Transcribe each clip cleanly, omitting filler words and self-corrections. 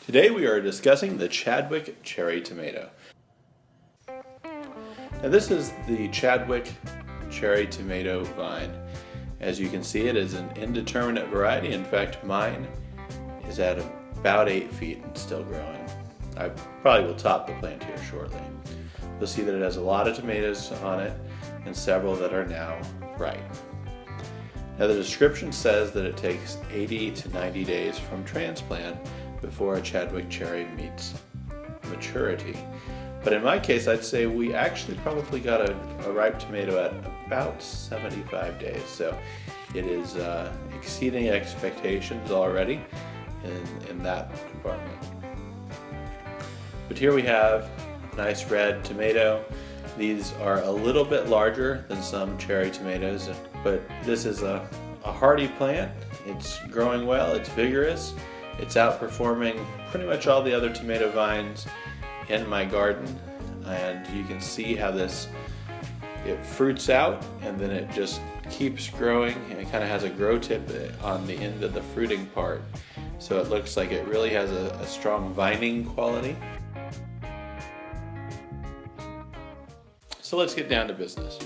Today we are discussing the Chadwick Cherry Tomato. Now this is the Chadwick Cherry Tomato vine. As you can see, it is an indeterminate variety. In fact, mine is at about 8 feet and still growing. I probably will top the plant here shortly. You'll see that it has a lot of tomatoes on it and several that are now ripe. Now the description says that it takes 80 to 90 days from transplant before a Chadwick cherry meets maturity. But in my case, I'd say we actually probably got a ripe tomato at about 75 days. So it is exceeding expectations already in that department. But here we have a nice red tomato. These are a little bit larger than some cherry tomatoes, but this is a hardy plant. It's growing well, it's vigorous. It's outperforming pretty much all the other tomato vines in my garden, and you can see how it fruits out and then it just keeps growing, and it kind of has a grow tip on the end of the fruiting part, so it looks like it really has a strong vining quality. So let's get down to business.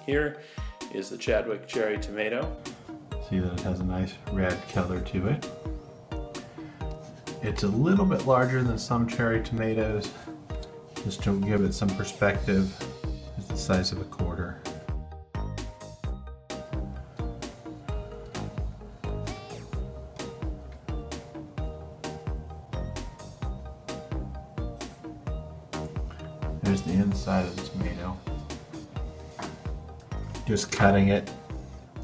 Here is the Chadwick Cherry Tomato. See that it has a nice red color to it. It's a little bit larger than some cherry tomatoes. Just to give it some perspective, it's the size of a quarter. There's the inside of the tomato. Just cutting it,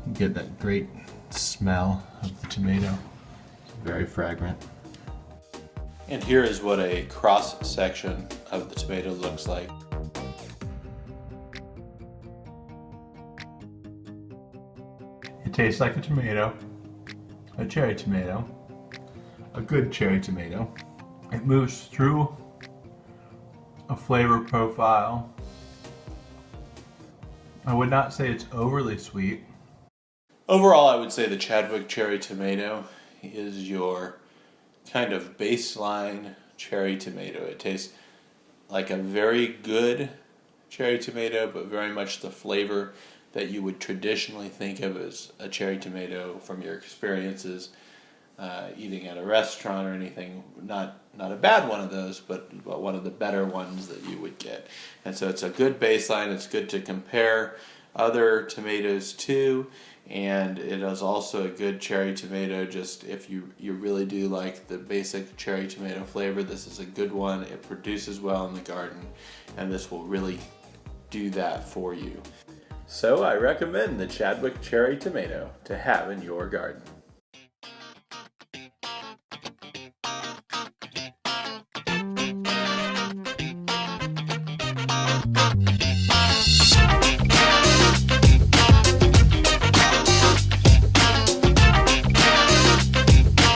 you get that great smell of the tomato. It's very fragrant. And here is what a cross section of the tomato looks like. It tastes like a tomato, a cherry tomato, a good cherry tomato. It moves through a flavor profile. I would not say it's overly sweet. Overall, I would say the Chadwick Cherry Tomato is your kind of baseline cherry tomato. It tastes like a very good cherry tomato, but very much the flavor that you would traditionally think of as a cherry tomato from your experiences eating at a restaurant or anything. Not a bad one of those, but one of the better ones that you would get. And so it's a good baseline. It's good to compare other tomatoes to, and it is also a good cherry tomato. Just if you really do like the basic cherry tomato flavor, this is a good one. It produces well in the garden, and this will really do that for you. So I recommend the Chadwick Cherry Tomato to have in your garden.